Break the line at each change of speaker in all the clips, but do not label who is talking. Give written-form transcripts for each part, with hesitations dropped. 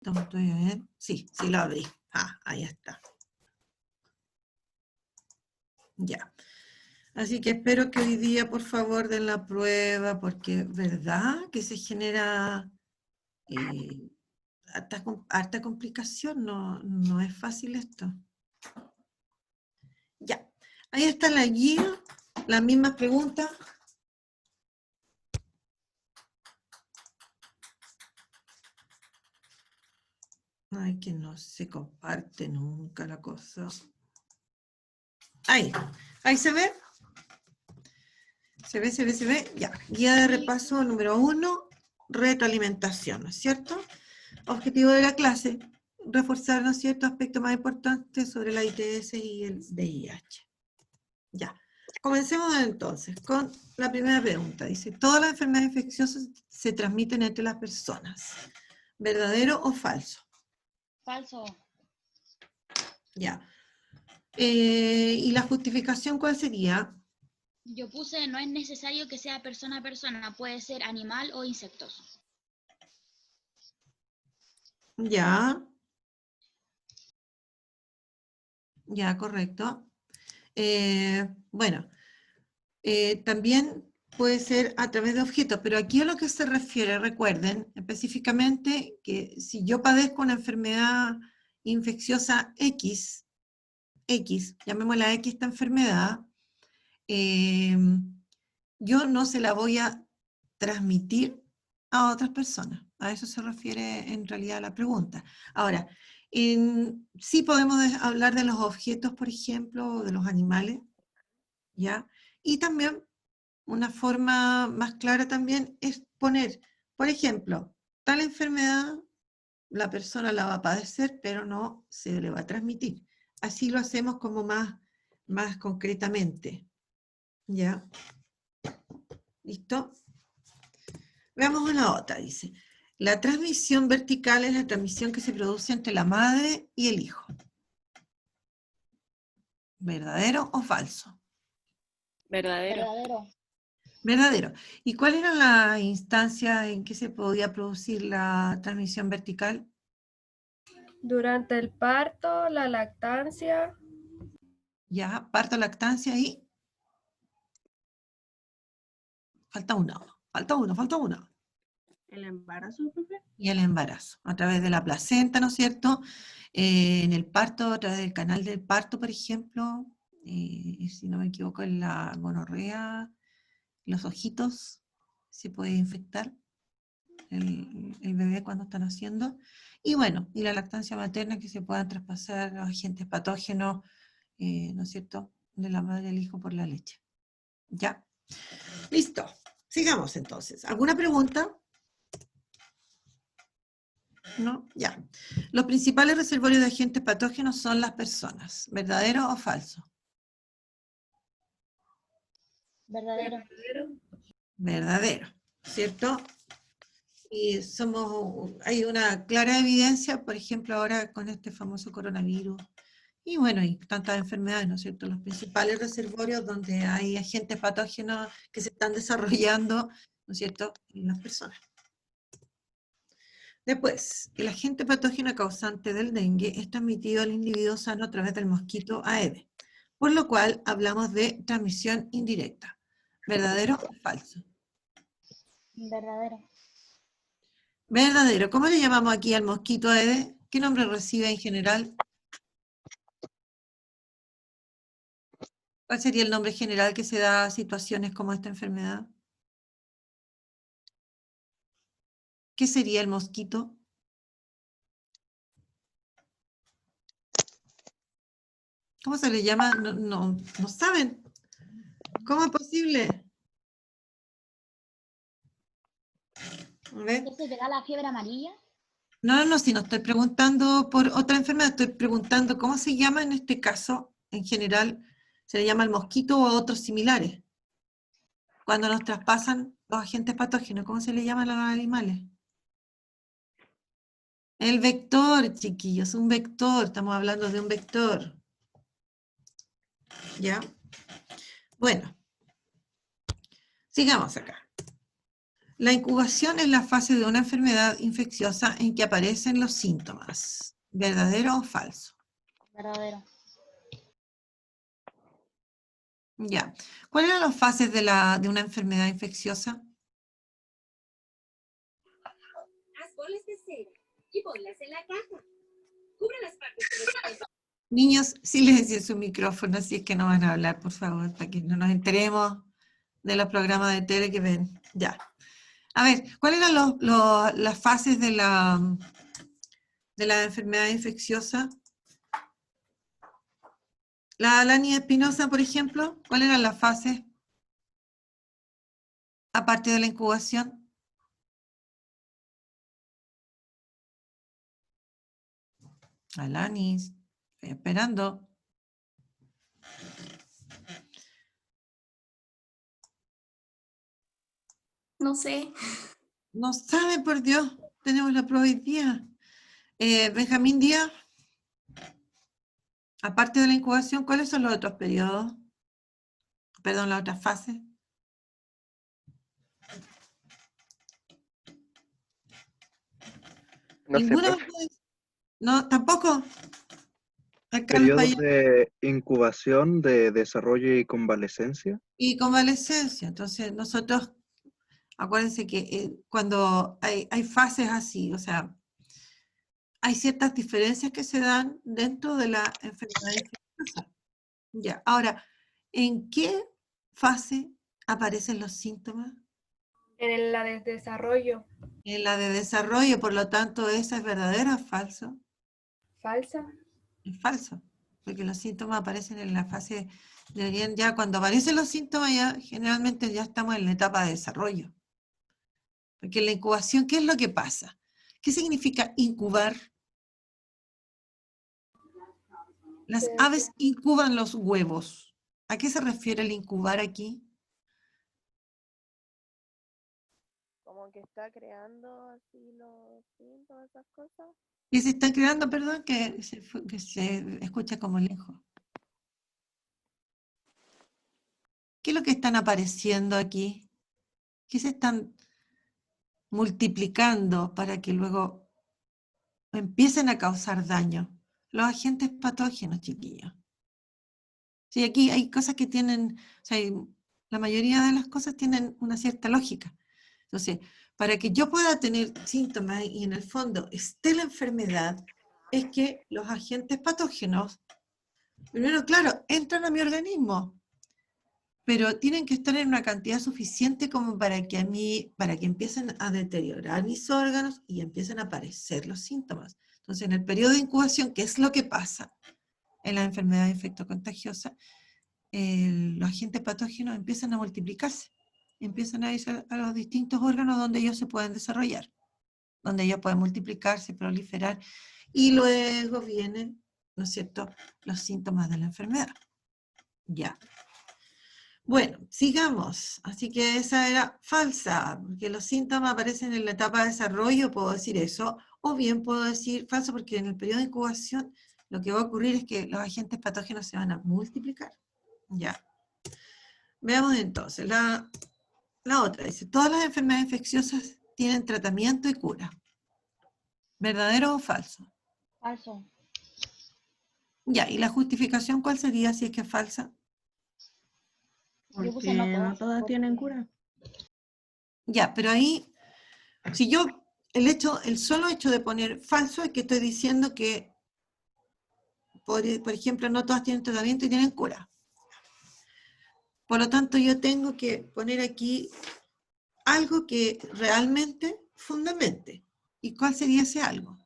Estoy a ver. Sí, sí lo abrí. Ah, ahí está. Ya. Así que espero que hoy día, por favor, den la prueba, porque ¿verdad que se genera harta complicación? No es fácil esto. Ya. Ahí está la guía, las mismas preguntas. Ay, que no se comparte nunca la cosa. Ahí se ve. Se ve. Ya. Guía de repaso número 1, retroalimentación, ¿no es cierto? Objetivo de la clase, reforzar, ¿no es cierto?, aspectos más importantes sobre la ITS y el VIH. Ya. Comencemos entonces con la primera pregunta. Dice, ¿todas las enfermedades infecciosas se transmiten entre las personas? ¿Verdadero o falso?
Falso.
Ya. ¿Y la justificación cuál sería?
Yo puse, no es necesario que sea persona a persona, puede ser animal o insectos.
Ya. Ya, correcto. Bueno, también puede ser a través de objetos, pero aquí a lo que se refiere, recuerden específicamente que si yo padezco una enfermedad infecciosa X, llamémosla X esta enfermedad, yo no se la voy a transmitir a otras personas. A eso se refiere en realidad la pregunta. Ahora, sí podemos hablar de los objetos, por ejemplo, o de los animales, ¿ya? Y también una forma más clara también es poner, por ejemplo, tal enfermedad la persona la va a padecer, pero no se le va a transmitir. Así lo hacemos como más concretamente. ¿Ya? ¿Listo? Veamos una otra, dice. La transmisión vertical es la transmisión que se produce entre la madre y el hijo. ¿Verdadero o falso?
Verdadero.
Verdadero.
Verdadero. ¿Y cuál era la instancia en que se podía producir la transmisión vertical?
Durante el parto, la lactancia.
Ya, parto, lactancia y... Falta una.
¿El embarazo, profe?
Y el embarazo, a través de la placenta, ¿no es cierto? En el parto, a través del canal del parto, por ejemplo, si no me equivoco, en la gonorrea, los ojitos, se puede infectar el bebé cuando está naciendo. Y bueno, y la lactancia materna, que se puedan traspasar los agentes patógenos, ¿no es cierto?, de la madre al hijo por la leche. ¿Ya? Listo. Sigamos entonces. ¿Alguna pregunta? ¿No? Ya. Los principales reservorios de agentes patógenos son las personas. ¿Verdadero o falso?
Verdadero.
Verdadero, ¿cierto? Y hay una clara evidencia, por ejemplo, ahora con este famoso coronavirus, y bueno, y tantas enfermedades, ¿no es cierto? Los principales reservorios donde hay agentes patógenos que se están desarrollando, ¿no es cierto?, en las personas. Después, el agente patógeno causante del dengue es transmitido al individuo sano a través del mosquito Aedes, por lo cual hablamos de transmisión indirecta. ¿Verdadero o falso?
Verdadero.
Verdadero. ¿Cómo le llamamos aquí al mosquito Aedes? ¿Qué nombre recibe en general? ¿Cuál sería el nombre general que se da a situaciones como esta enfermedad? ¿Qué sería el mosquito? ¿Cómo se le llama? No saben. ¿Cómo es posible? A ver.
¿Ese te da la fiebre amarilla?
No, si no estoy preguntando por otra enfermedad, estoy preguntando cómo se llama en este caso, en general, se le llama el mosquito o a otros similares. Cuando nos traspasan los agentes patógenos, ¿cómo se le llaman a los animales? El vector, chiquillos, un vector, estamos hablando de un vector. ¿Ya? Bueno, sigamos acá. La incubación es la fase de una enfermedad infecciosa en que aparecen los síntomas. ¿Verdadero o falso?
Verdadero.
Ya. ¿Cuáles eran las fases de una enfermedad infecciosa?
Haz bolas de cera y ponlas en la caja. Cubre las partes que los...
Niños, silencien su micrófono si es que no van a hablar, por favor, para que no nos enteremos de los programas de tele que ven. Ya. A ver, ¿cuáles eran las fases de la enfermedad infecciosa? La Alani Espinosa, por ejemplo, ¿cuáles eran las fases? Aparte de la incubación. Alanis, estoy esperando.
No sé.
No sabe, por Dios. Tenemos la prueba hoy día. Benjamín Díaz, aparte de la incubación, ¿cuáles son los otros periodos? Perdón, las otras fases.
No sé,
¿Ninguna?
profe.
No, tampoco. Acá
Periodos de incubación, de desarrollo y convalescencia.
y convalescencia. Entonces, nosotros, acuérdense que cuando hay fases así, o sea, hay ciertas diferencias que se dan dentro de la enfermedad infecciosa. Ya, ahora, ¿en qué fase aparecen los síntomas?
En la de desarrollo.
En la de desarrollo, por lo tanto, ¿esa es verdadera o falso?
Falsa.
Es falso, porque los síntomas aparecen en la fase, ya cuando aparecen los síntomas, ya generalmente ya estamos en la etapa de desarrollo. Porque en la incubación, ¿qué es lo que pasa? ¿Qué significa incubar? Las aves incuban los huevos. ¿A qué se refiere el incubar aquí?
Como que está creando así los síntomas, esas cosas.
¿Qué se está creando, perdón, que se escucha como lejos? ¿Qué es lo que están apareciendo aquí? ¿Qué se están multiplicando para que luego empiecen a causar daño? Los agentes patógenos, chiquillos. Sí, aquí hay cosas que tienen, o sea, la mayoría de las cosas tienen una cierta lógica. Entonces, para que yo pueda tener síntomas y en el fondo esté la enfermedad, es que los agentes patógenos, primero, claro, entran a mi organismo, pero tienen que estar en una cantidad suficiente como para que empiecen a deteriorar mis órganos y empiecen a aparecer los síntomas. Entonces, en el periodo de incubación, ¿qué es lo que pasa en la enfermedad infectocontagiosa? Los agentes patógenos empiezan a multiplicarse, empiezan a ir a los distintos órganos donde ellos se pueden desarrollar, donde ellos pueden multiplicarse, proliferar, y luego vienen, ¿no es cierto?, los síntomas de la enfermedad. Ya. Bueno, sigamos. Así que esa era falsa, porque los síntomas aparecen en la etapa de desarrollo, puedo decir eso, o bien puedo decir falso, porque en el periodo de incubación lo que va a ocurrir es que los agentes patógenos se van a multiplicar. Ya. Veamos entonces, la otra dice, todas las enfermedades infecciosas tienen tratamiento y cura. ¿Verdadero o falso?
Falso.
Ya, ¿y la justificación cuál sería si es que es falsa?
Yo puse
Porque
no
no
todas,
todas
porque-
tienen cura.
Ya, pero ahí, si yo, el solo hecho de poner falso es que estoy diciendo que, por ejemplo, no todas tienen tratamiento y tienen cura. Por lo tanto, yo tengo que poner aquí algo que realmente fundamente. ¿Y cuál sería ese algo?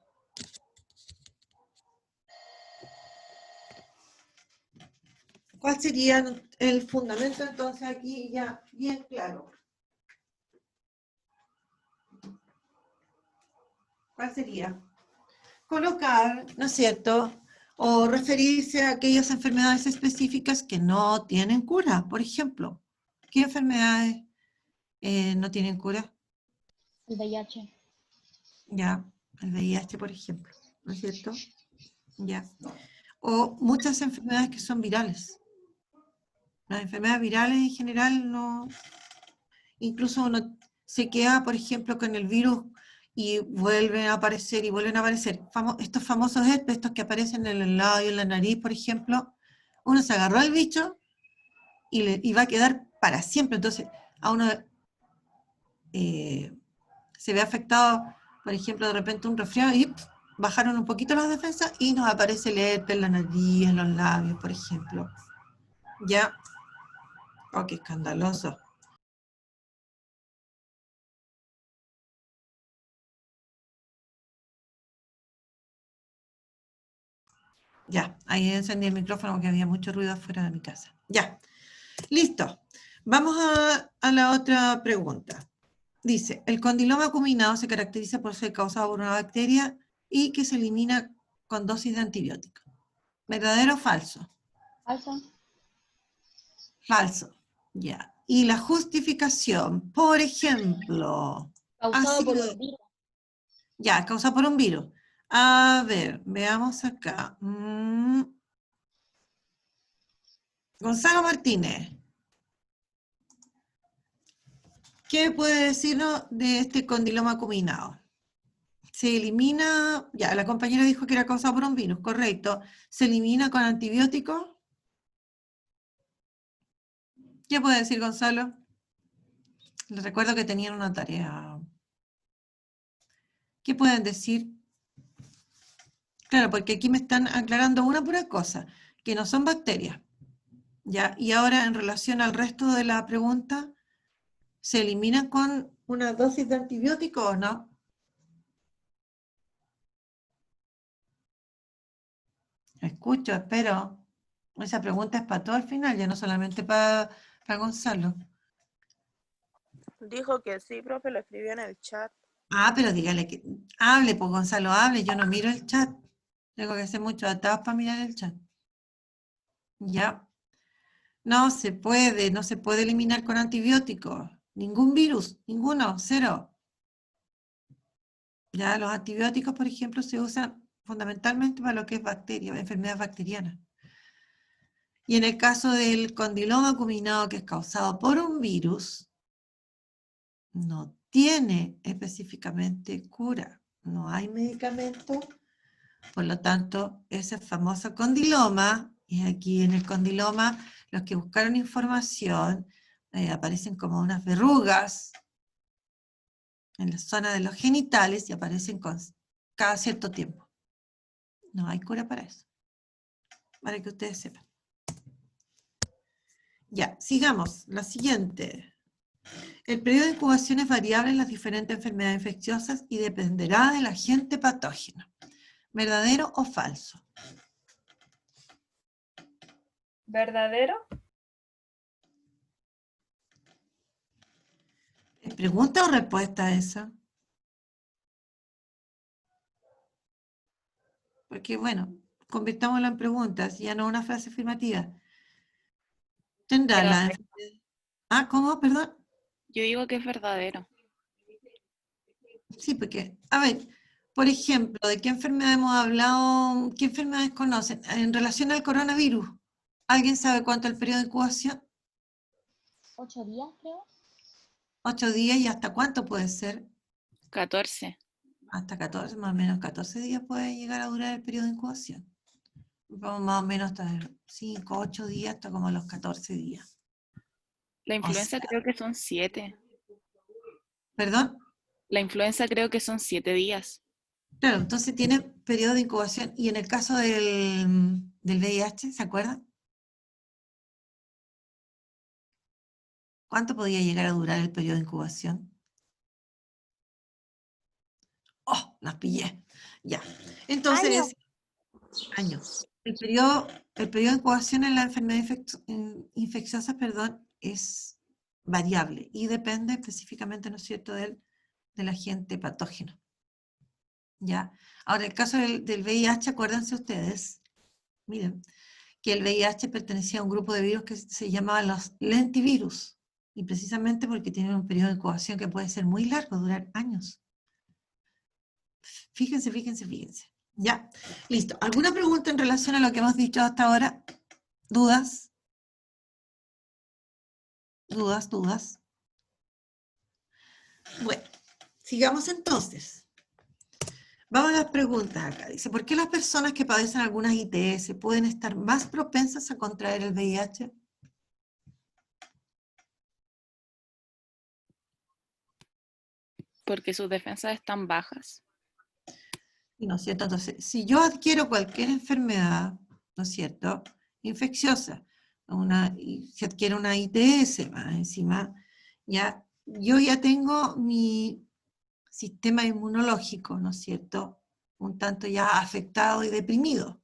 ¿Cuál sería el fundamento entonces aquí ya bien claro? ¿Cuál sería? Colocar, ¿no es cierto? O referirse a aquellas enfermedades específicas que no tienen cura. Por ejemplo, ¿qué enfermedades no tienen cura?
El VIH.
Ya, el VIH, por ejemplo, ¿no es cierto? Ya. O muchas enfermedades que son virales. Las enfermedades virales en general no, incluso uno se queda, por ejemplo, con el virus y vuelven a aparecer y vuelven a aparecer. Estos famosos herpes, estos que aparecen en el labio, en la nariz, por ejemplo, uno se agarró al bicho y va a quedar para siempre. Entonces, a uno se ve afectado, por ejemplo, de repente un resfriado y bajaron un poquito las defensas y nos aparece el herpes en la nariz, en los labios, por ejemplo. Ya, oh, qué escandaloso. Ya, ahí encendí el micrófono porque había mucho ruido afuera de mi casa. Ya, listo. Vamos a la otra pregunta. Dice, el condiloma acuminado se caracteriza por ser causado por una bacteria y que se elimina con dosis de antibiótico. ¿Verdadero o falso?
Falso.
Falso. Ya. Y la justificación, por ejemplo, ha
Causado por
sido,
un virus.
ya, causado por un virus. A ver, veamos acá. Gonzalo Martínez, ¿qué puede decirnos de este condiloma acuminado? Se elimina, ya, la compañera dijo que era causado por un virus, correcto. ¿Se elimina con antibióticos? ¿Qué puede decir Gonzalo? Les recuerdo que tenían una tarea. ¿Qué pueden decir? Claro, porque aquí me están aclarando una pura cosa, que no son bacterias. ¿Ya? Y ahora en relación al resto de la pregunta, ¿se elimina con una dosis de antibiótico o no? Escucho, espero. Esa pregunta es para todo al final, ya no solamente para Gonzalo.
Dijo que sí, profe, lo escribió en el chat.
Ah, pero dígale que hable, pues Gonzalo, hable, yo no miro el chat. Tengo que hacer muchos atados para mirar el chat. Ya. No se puede, no se puede eliminar con antibióticos. Ningún virus, ninguno, cero. Ya los antibióticos, por ejemplo, se usan fundamentalmente para lo que es bacteria, enfermedades bacterianas. Y en el caso del condiloma acuminado, que es causado por un virus, no tiene específicamente cura. No hay medicamento. Por lo tanto, ese famoso condiloma, y aquí en el condiloma, los que buscaron información, aparecen como unas verrugas en la zona de los genitales y aparecen cada cierto tiempo. No hay cura para eso. Para que ustedes sepan. Ya, sigamos. La siguiente. El periodo de incubación es variable en las diferentes enfermedades infecciosas y dependerá del agente patógeno. ¿Verdadero o falso?
¿Verdadero?
¿Es pregunta o respuesta esa? Porque, bueno, convirtámoslo en preguntas, ya no una frase afirmativa. ¿Tendrá la enfermedad? Ah, ¿cómo? Perdón.
Yo digo que es verdadero.
Sí, porque, a ver, por ejemplo, ¿de qué enfermedad hemos hablado? ¿Qué enfermedades conocen? En relación al coronavirus, ¿alguien sabe cuánto es el periodo de incubación?
8 días, creo.
8 días y hasta cuánto puede ser?
14.
Hasta 14, más o menos 14 días puede llegar a durar el periodo de incubación. Vamos más o menos hasta 5, 8 días, hasta como los 14 días.
La
O
influenza
sea,
creo que son 7.
¿perdón?
La influenza creo que son 7 días.
Claro, entonces tiene periodo de incubación. Y en el caso del VIH, ¿se acuerdan? ¿Cuánto podía llegar a durar el periodo de incubación? ¡Oh! Las pillé. Ya. Entonces, años. El periodo de incubación en la enfermedad infecciosa, perdón, es variable y depende específicamente, ¿no es cierto?, del agente patógeno. ¿Ya? Ahora, el caso del VIH, acuérdense ustedes, miren, que el VIH pertenecía a un grupo de virus que se llamaba los lentivirus, y precisamente porque tienen un periodo de incubación que puede ser muy largo, durar años. Fíjense, fíjense, fíjense. Ya, listo. ¿Alguna pregunta en relación a lo que hemos dicho hasta ahora? ¿Dudas? ¿Dudas, dudas? Bueno, sigamos entonces. Vamos a las preguntas acá. Dice, ¿por qué las personas que padecen algunas ITS pueden estar más propensas a contraer el VIH?
Porque sus defensas están bajas.
¿No es cierto? Entonces, si yo adquiero cualquier enfermedad, ¿no es cierto?, infecciosa, y si adquiero una ITS, más encima, yo ya tengo mi sistema inmunológico, ¿no es cierto?, un tanto ya afectado y deprimido.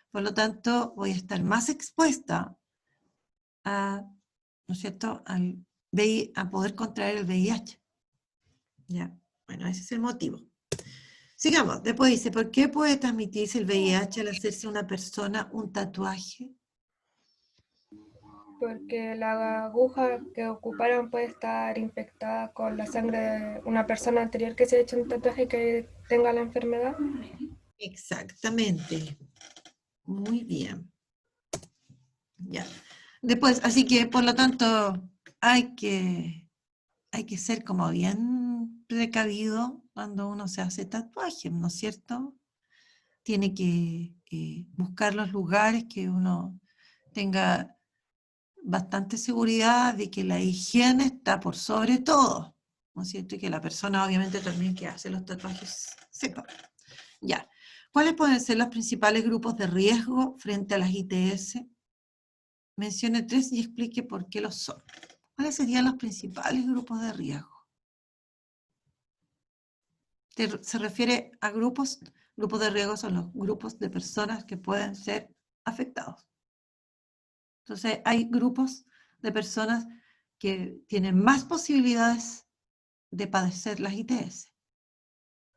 Por lo tanto, voy a estar más expuesta a, ¿no es cierto?, a poder contraer el VIH. ¿Ya? Bueno, ese es el motivo. Sigamos, después dice, ¿por qué puede transmitirse el VIH al hacerse una persona un tatuaje?
Porque la aguja que ocuparon puede estar infectada con la sangre de una persona anterior que se ha hecho un tatuaje que tenga la enfermedad.
Exactamente. Muy bien. Ya. Después, así que, por lo tanto, hay que ser como bien precavido cuando uno se hace tatuajes, ¿no es cierto? Tiene que buscar los lugares que uno tenga bastante seguridad de que la higiene está por sobre todo, ¿no es cierto? Y que la persona obviamente también que hace los tatuajes sepa. Ya. ¿Cuáles pueden ser los principales grupos de riesgo frente a las ITS? Mencione 3 y explique por qué los son. ¿Cuáles serían los principales grupos de riesgo? Se refiere a grupos de riesgo son los grupos de personas que pueden ser afectados. Entonces, hay grupos de personas que tienen más posibilidades de padecer las ITS.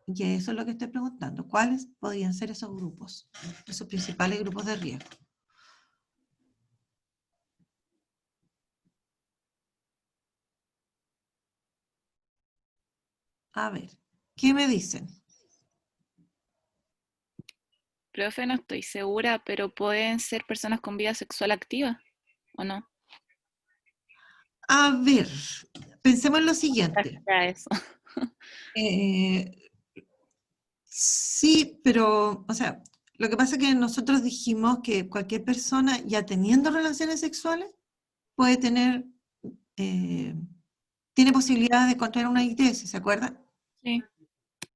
Y eso es lo que estoy preguntando. ¿Cuáles podrían ser esos grupos? Esos principales grupos de riesgo. A ver, ¿qué me dicen?
Profe, no estoy segura, pero pueden ser personas con vida sexual activa, ¿o no?
A ver, pensemos en lo siguiente.
Ya eso.
Sí, pero, o sea, lo que pasa es que nosotros dijimos que cualquier persona ya teniendo relaciones sexuales puede tener, tiene posibilidades de contraer una ITS, ¿se acuerdan?
Sí.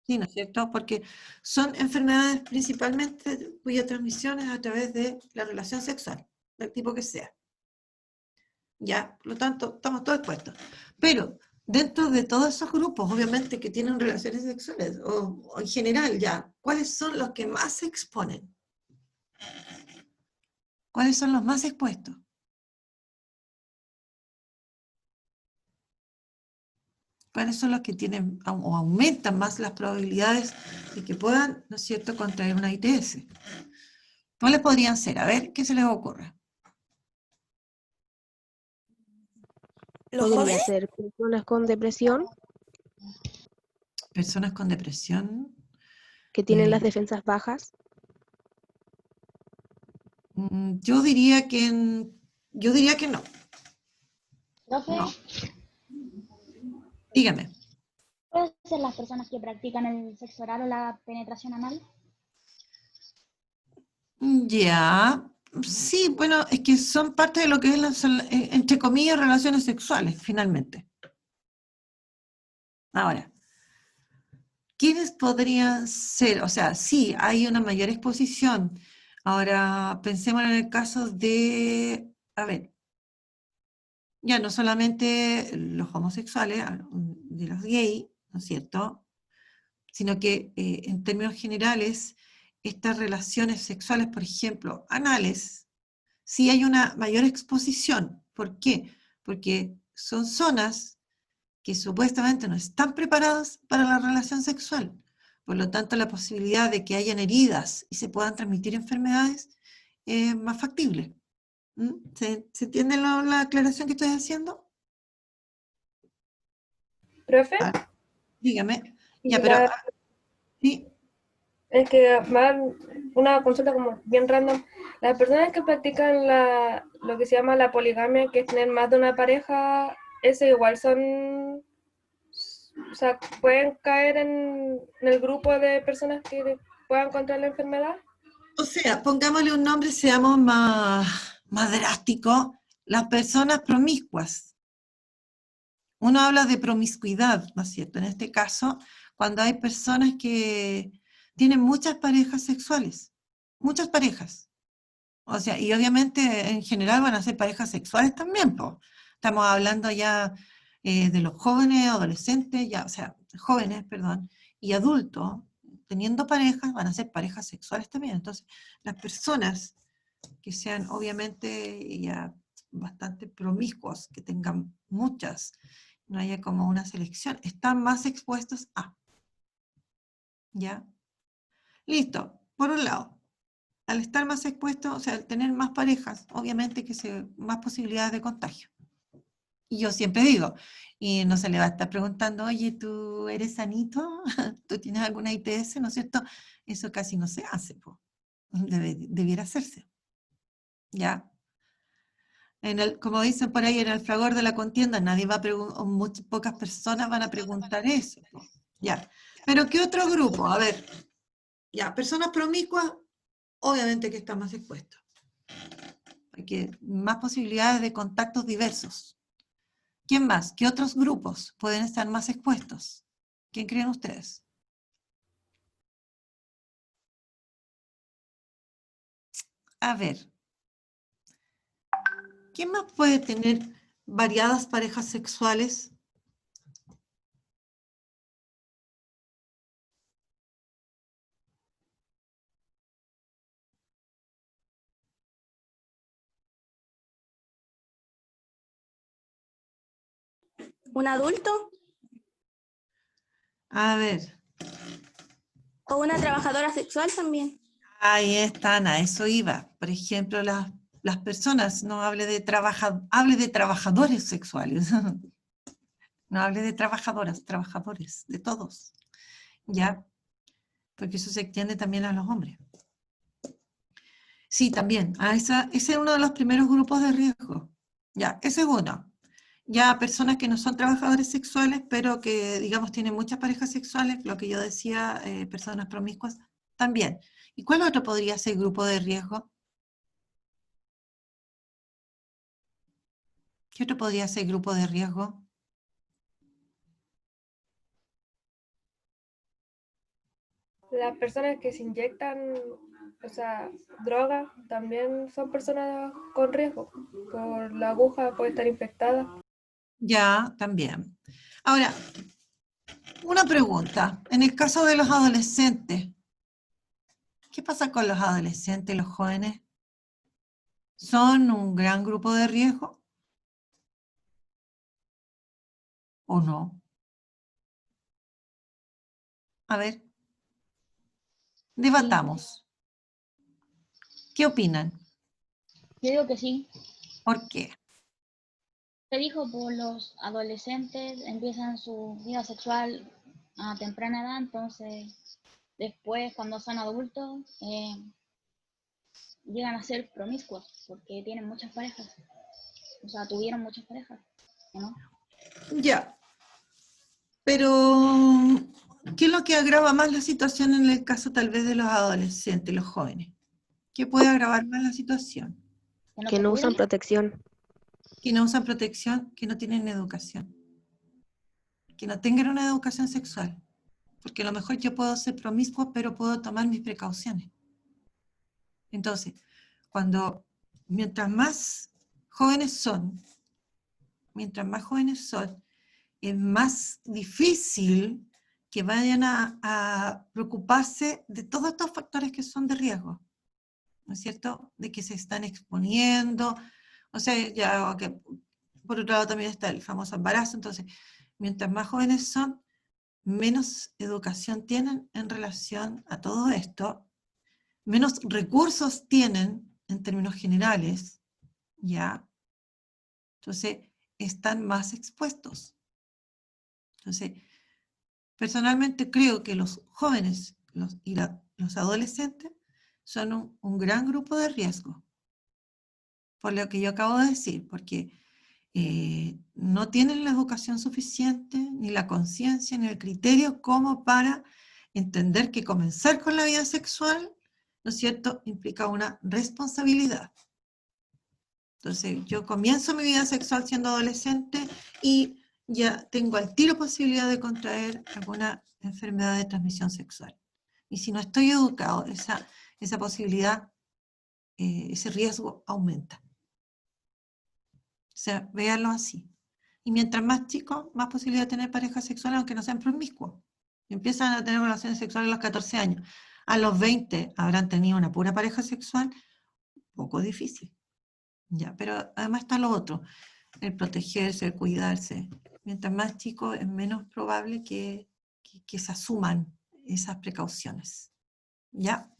Sí, ¿no es cierto? Porque son enfermedades principalmente cuya transmisión es a través de la relación sexual, del tipo que sea. Ya, por lo tanto, estamos todos expuestos. Pero dentro de todos esos grupos, obviamente, que tienen relaciones sexuales, o en general ya, ¿cuáles son los que más se exponen? ¿Cuáles son los más expuestos? ¿Cuáles son los que tienen o aumentan más las probabilidades de que puedan, ¿no es cierto?, contraer una ITS? ¿Cuáles podrían ser? A ver, ¿qué se les ocurre?
Podría ser personas con depresión
Personas con depresión.
que tienen las defensas bajas.
Yo diría que no.
Profe,
No. Dígame.
¿pueden ser las personas que practican el sexo oral o la penetración anal?
Ya, sí, bueno, es que son parte de lo que es, entre comillas, relaciones sexuales, finalmente. Ahora, ¿quiénes podrían ser? O sea, sí, hay una mayor exposición. Ahora, pensemos en el caso de, a ver, ya no solamente los homosexuales, de los gays, ¿no es cierto?, sino que en términos generales, estas relaciones sexuales, por ejemplo, anales, sí hay una mayor exposición. ¿Por qué? Porque son zonas que supuestamente no están preparadas para la relación sexual. Por lo tanto, la posibilidad de que hayan heridas y se puedan transmitir enfermedades es más factible. ¿Se entiende la aclaración que estoy haciendo?
¿Profe?
Dígame.
Y
Ya, pero sí.
es que más una consulta como bien random. Las personas que practican lo que se llama la poligamia, que es tener más de una pareja, ¿eso igual o sea, pueden caer en el grupo de personas que puedan contraer la enfermedad.
O sea, pongámosle un nombre, seamos más drásticos, las personas promiscuas. Uno habla de promiscuidad, ¿no es cierto? En este caso, cuando hay personas que tienen muchas parejas sexuales, muchas parejas. O sea, y obviamente en general van a ser parejas sexuales también, po. Estamos hablando ya de los jóvenes, adolescentes, ya, o sea, jóvenes, perdón, y adultos, teniendo parejas, van a ser parejas sexuales también. Entonces, las personas que sean obviamente ya bastante promiscuos, que tengan muchas, no haya como una selección, están más expuestos a. ¿Ya? Listo, por un lado. Al estar más expuesto, o sea, al tener más parejas, obviamente que más posibilidades de contagio. Y yo siempre digo, y no se le va a estar preguntando, oye, ¿tú eres sanito? ¿Tú tienes alguna ITS? ¿No es cierto? Eso casi no se hace, po. Debiera hacerse. ¿Ya? Como dicen por ahí, en el fragor de la contienda, nadie va a preguntar, muy pocas personas van a preguntar eso, po. Ya. Pero ¿qué otro grupo? A ver, ya, personas promiscuas, obviamente que están más expuestos. Porque más posibilidades de contactos diversos. ¿Quién más? ¿Qué otros grupos pueden estar más expuestos? ¿Quién creen ustedes? A ver. ¿Quién más puede tener variadas parejas sexuales?
¿Un adulto
A ver.
o una trabajadora sexual también?
Ahí están, a eso iba. Por ejemplo, las personas, no hable de hable de trabajadores sexuales. No hable de trabajadoras, trabajadores, de todos. ¿Ya? Porque eso se extiende también a los hombres. Sí, también. Ese es uno de los primeros grupos de riesgo. Ya, ese es uno. Ya personas que no son trabajadores sexuales, pero que, digamos, tienen muchas parejas sexuales, lo que yo decía, personas promiscuas, también. ¿Y cuál otro podría ser grupo de riesgo? ¿Qué otro podría ser grupo de riesgo?
Las personas que se inyectan, o sea, droga, también son personas con riesgo. Por la aguja puede estar infectada.
Ya, también. Ahora, una pregunta. En el caso de los adolescentes, ¿qué pasa con los adolescentes, los jóvenes? ¿Son un gran grupo de riesgo? ¿O no? A ver, debatamos. ¿Qué opinan?
Yo digo que sí.
¿Por qué?
Te dijo, por los adolescentes empiezan su vida sexual a temprana edad, entonces después cuando son adultos llegan a ser promiscuos porque tienen muchas parejas. O sea, tuvieron muchas parejas, ¿no?
Ya. Pero, ¿qué es lo que agrava más la situación en el caso tal vez de los adolescentes, los jóvenes? ¿Qué puede agravar más la situación?
Que no usan protección.
Que no usan protección, que no tienen educación. Que no tengan una educación sexual. Porque a lo mejor yo puedo ser promiscuo, pero puedo tomar mis precauciones. Entonces, mientras más jóvenes son, es más difícil que vayan a preocuparse de todos estos factores que son de riesgo, ¿no es cierto? De que se están exponiendo, o sea, ya que por otro lado también está el famoso embarazo, entonces, mientras más jóvenes son, menos educación tienen en relación a todo esto, menos recursos tienen en términos generales, ¿ya? Entonces, están más expuestos. Entonces, personalmente creo que los jóvenes los adolescentes son un gran grupo de riesgo, por lo que yo acabo de decir, porque no tienen la educación suficiente, ni la conciencia, ni el criterio como para entender que comenzar con la vida sexual, ¿no es cierto?, implica una responsabilidad. Entonces, yo comienzo mi vida sexual siendo adolescente y ya tengo al tiro posibilidad de contraer alguna enfermedad de transmisión sexual. Y si no estoy educado, esa posibilidad, ese riesgo aumenta. O sea, véanlo así. Y mientras más chicos, más posibilidad de tener pareja sexual, aunque no sean promiscuos. Empiezan a tener relaciones sexuales a los 14 años. A los 20 habrán tenido una pura pareja sexual, poco difícil. Ya, pero además está lo otro, el protegerse, el cuidarse. Mientras más chicos es menos probable que se asuman esas precauciones. ¿Ya?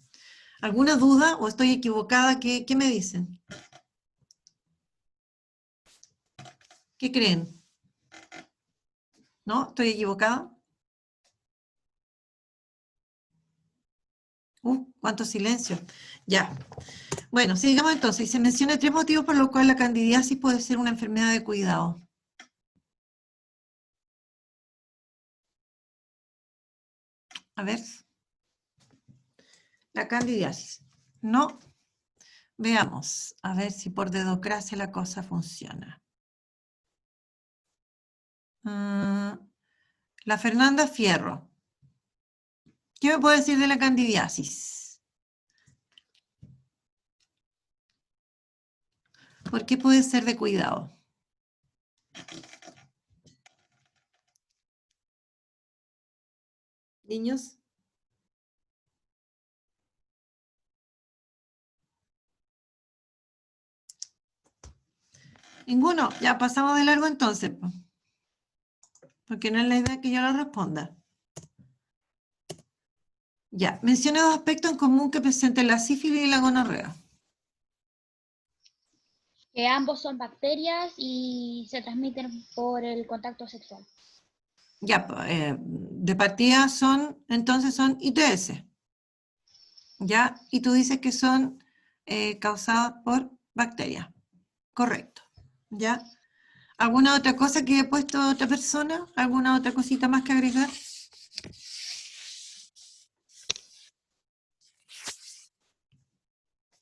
¿Alguna duda o estoy equivocada? ¿Qué me dicen? ¿Qué creen? ¿No? ¿Estoy equivocada? ¡Cuánto silencio! Ya. Bueno, sigamos entonces. Se menciona 3 motivos por los cuales la candidiasis puede ser una enfermedad de cuidado. A ver. La candidiasis. No. Veamos. A ver si por dedocracia la cosa funciona. La Fernanda Fierro. ¿Qué me puede decir de la candidiasis? ¿Por qué puede ser de cuidado? Niños. ¿Ninguno? Ya pasamos de largo entonces. Porque no es la idea que yo lo responda. Ya, mencione 2 aspectos en común que presenten la sífilis y la gonorrea.
Que ambos son bacterias y se transmiten por el contacto sexual.
Ya, de partida entonces son ITS. ¿Ya? Y tú dices que son causadas por bacterias. Correcto. ¿Ya? ¿Alguna otra cosa que he puesto otra persona? ¿Alguna otra cosita más que agregar?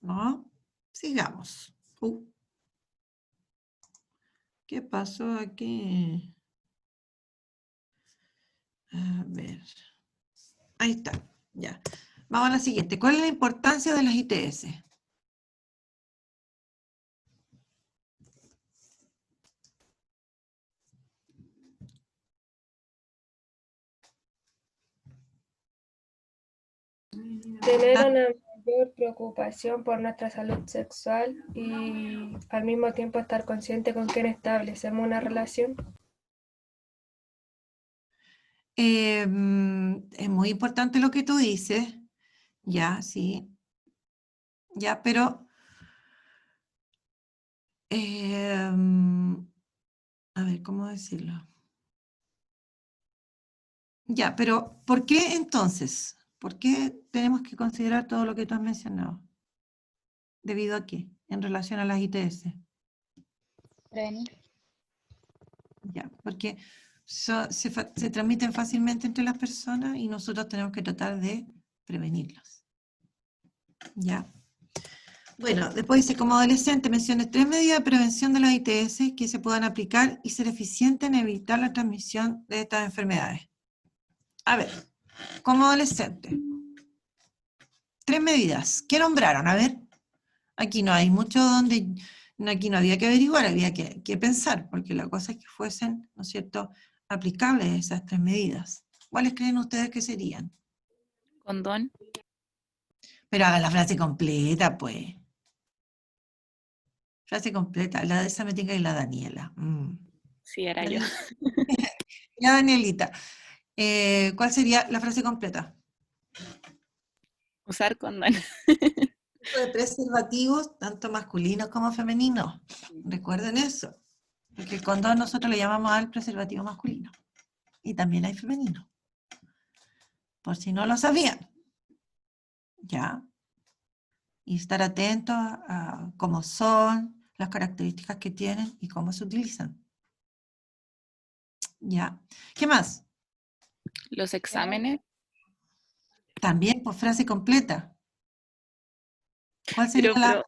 ¿No? Sigamos. ¿Qué pasó aquí? A ver. Ahí está. Ya. Vamos a la siguiente. ¿Cuál es la importancia de las ITS?
Tener una mayor preocupación por nuestra salud sexual y al mismo tiempo estar consciente con quién establecemos una relación.
Es muy importante lo que tú dices. Ya, sí. Ya, pero... a ver, ¿cómo decirlo? Ya, pero ¿por qué entonces? ¿Por qué tenemos que considerar todo lo que tú has mencionado? ¿Debido a qué? En relación a las ITS.
Prevenir.
Ya, porque se transmiten fácilmente entre las personas y nosotros tenemos que tratar de prevenirlas. Ya. Bueno, después dice, como adolescente, mencione 3 medidas de prevención de las ITS que se puedan aplicar y ser eficientes en evitar la transmisión de estas enfermedades. A ver, como adolescente, 3 medidas. ¿Qué nombraron? A ver, aquí no hay mucho donde, aquí no había que averiguar, había que pensar, porque la cosa es que fuesen, ¿no es cierto?, aplicables esas 3 medidas. ¿Cuáles creen ustedes que serían?
Condón.
Pero hagan la frase completa, pues. Frase completa, la de esa me tinca y la Daniela.
Sí, era yo.
Ya, Danielita, ¿cuál sería la frase completa?
Usar condón.
Uso de preservativos, tanto masculinos como femeninos. Recuerden eso. Porque el condón nosotros le llamamos al preservativo masculino. Y también hay femenino. Por si no lo sabían. ¿Ya? Y estar atentos a cómo son, las características que tienen y cómo se utilizan. ¿Ya? ¿Qué más?
Los exámenes.
También por frase completa. ¿Cuál sería
Pero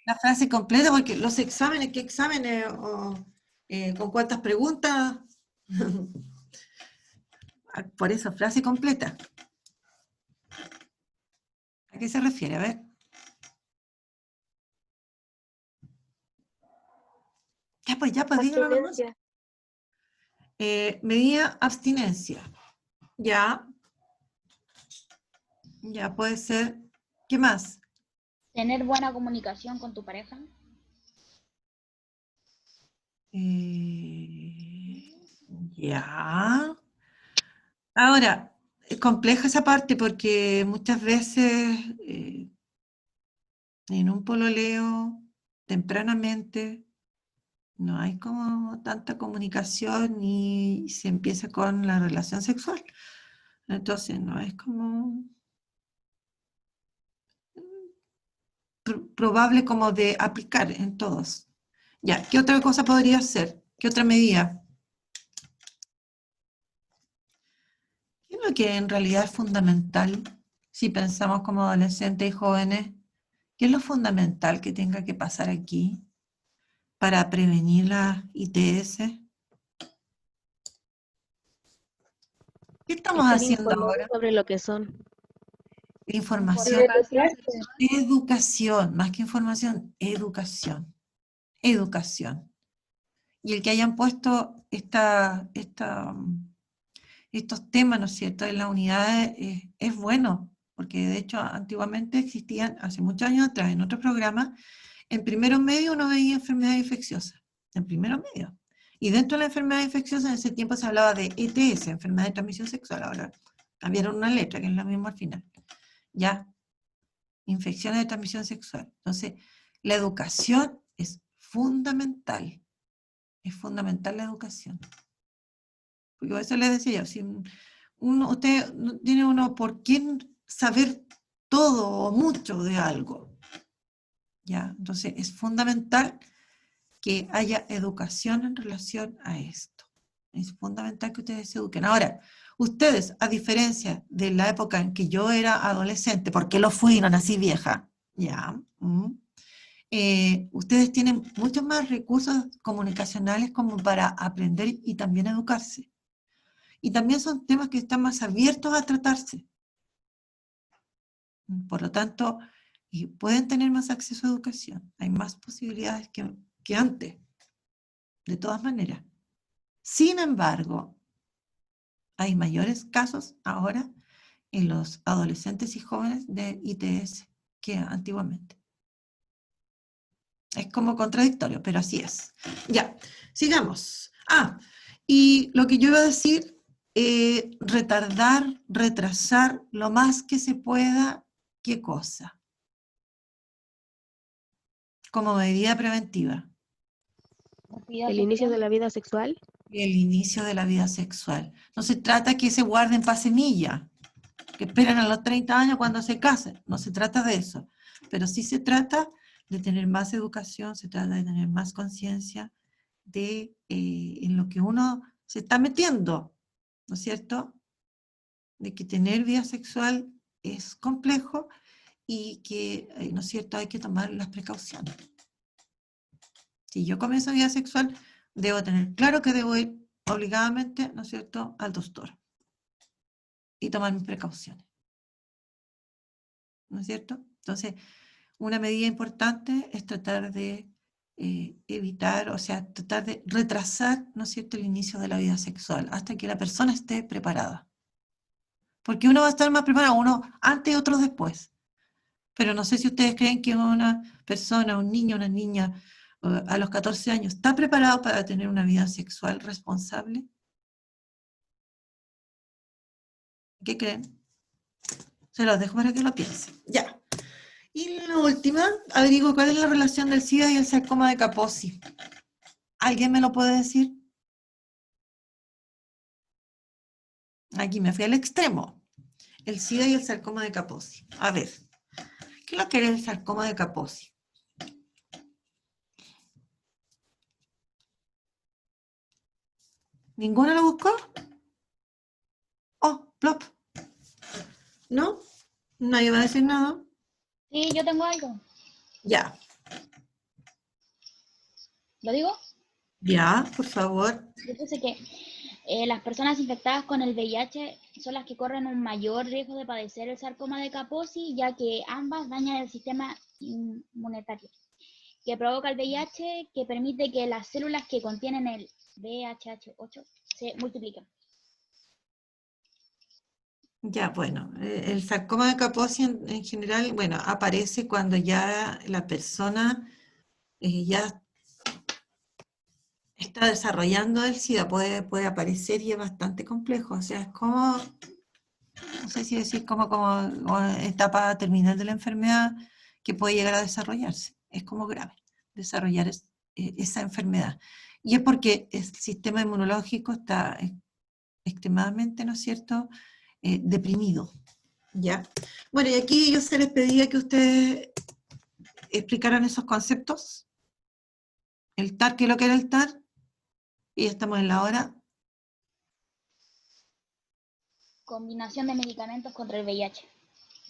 la frase completa? Porque los exámenes, ¿qué exámenes? ¿Con cuántas preguntas? Por eso, frase completa. ¿A qué se refiere? A ver. Ya, pues, díganlo nomás.
Abstinencia.
Medida abstinencia. Ya. Ya puede ser. ¿Qué más?
Tener buena comunicación con tu pareja.
Ya. Ahora, es compleja esa parte porque muchas veces en un pololeo, tempranamente, no hay como tanta comunicación y se empieza con la relación sexual. Entonces, no es como probable como de aplicar en todos. Ya, ¿qué otra cosa podría ser? ¿Qué otra medida? ¿Qué es lo que en realidad es fundamental si pensamos como adolescentes y jóvenes? ¿Qué es lo fundamental que tenga que pasar aquí para prevenir la ITS? ¿Qué estamos
Estar
haciendo
informado
ahora?
sobre lo que son.
Información,
Educarse.
educación, más que información, educación, educación. Y el que hayan puesto estos temas, ¿no es cierto?, en las unidades es bueno, porque de hecho antiguamente existían, hace muchos años atrás, en otros programas, en primeros medios uno veía enfermedades infecciosas, en primeros medios. Y dentro de la enfermedad infecciosa en ese tiempo se hablaba de ETS, enfermedad de transmisión sexual, ahora cambiaron una letra, que es la misma al final. Ya, infecciones de transmisión sexual. Entonces, la educación es fundamental la educación. Porque por eso les decía yo, si usted no tiene uno por qué saber todo o mucho de algo, ¿ya? Entonces es fundamental que haya educación en relación a esto. Es fundamental que ustedes se eduquen. Ahora, ustedes, a diferencia de la época en que yo era adolescente, porque lo fui, no nací vieja, ¿ya? Ustedes tienen muchos más recursos comunicacionales como para aprender y también educarse. Y también son temas que están más abiertos a tratarse. Por lo tanto, pueden tener más acceso a educación. Hay más posibilidades que antes, de todas maneras. Sin embargo, hay mayores casos ahora en los adolescentes y jóvenes de ITS que antiguamente. Es como contradictorio, pero así es. Ya, sigamos. Y lo que yo iba a decir, retardar, retrasar lo más que se pueda, ¿qué cosa? Como medida preventiva.
El inicio de la vida sexual.
El inicio de la vida sexual. No se trata que se guarden para semilla, que esperen a los 30 años cuando se casen. No se trata de eso. Pero sí se trata de tener más educación, se trata de tener más conciencia de en lo que uno se está metiendo, ¿no es cierto? De que tener vida sexual es complejo y que, ¿no es cierto?, hay que tomar las precauciones. Si yo comienzo vida sexual, debo tener claro que debo ir obligadamente, ¿no es cierto?, al doctor y tomar mis precauciones. ¿No es cierto? Entonces, una medida importante es tratar de evitar, o sea, tratar de retrasar, ¿no es cierto?, el inicio de la vida sexual hasta que la persona esté preparada. Porque uno va a estar más preparado, uno antes y otros después. Pero no sé si ustedes creen que una persona, un niño, una niña, a los 14 años, ¿está preparado para tener una vida sexual responsable? ¿Qué creen? Se los dejo para que lo piensen. Ya. Y la última, averiguo cuál es la relación del SIDA y el sarcoma de Kaposi. ¿Alguien me lo puede decir? Aquí me fui al extremo. El SIDA y el sarcoma de Kaposi. A ver, ¿qué es lo que es el sarcoma de Kaposi? ¿Ninguno lo buscó? Oh, plop. ¿No? Nadie va a decir nada.
Sí, yo tengo algo.
Ya,
¿Lo digo?
ya, por favor.
Yo puse que las personas infectadas con el VIH son las que corren un mayor riesgo de padecer el sarcoma de Kaposi, ya que ambas dañan el sistema inmunitario, que provoca el VIH, que permite que las células que contienen el VHH8 se multipliquen.
Ya, bueno, el sarcoma de Kaposi en general, bueno, aparece cuando ya la persona ya está desarrollando el SIDA, puede aparecer y es bastante complejo, o sea, es como, no sé si decir como etapa terminal de la enfermedad que puede llegar a desarrollarse, es como grave desarrollar esa enfermedad. Y es porque el sistema inmunológico está extremadamente, ¿no es cierto?, deprimido. ¿Ya? Bueno, y aquí yo se les pedía que ustedes explicaran esos conceptos. El TAR, ¿qué es lo que era el TAR? Y ya estamos en la hora.
Combinación de medicamentos contra el VIH.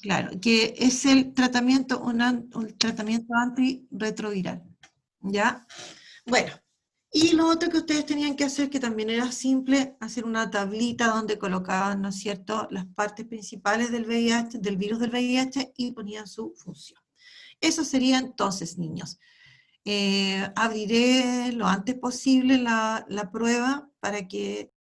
Claro, que es el tratamiento, un tratamiento antirretroviral. ¿Ya? Bueno, y lo otro que ustedes tenían que hacer, que también era simple, hacer una tablita donde colocaban, ¿no es cierto?, las partes principales del VIH, del virus del VIH, y ponían su función. Eso sería entonces, niños. Abriré lo antes posible la prueba para que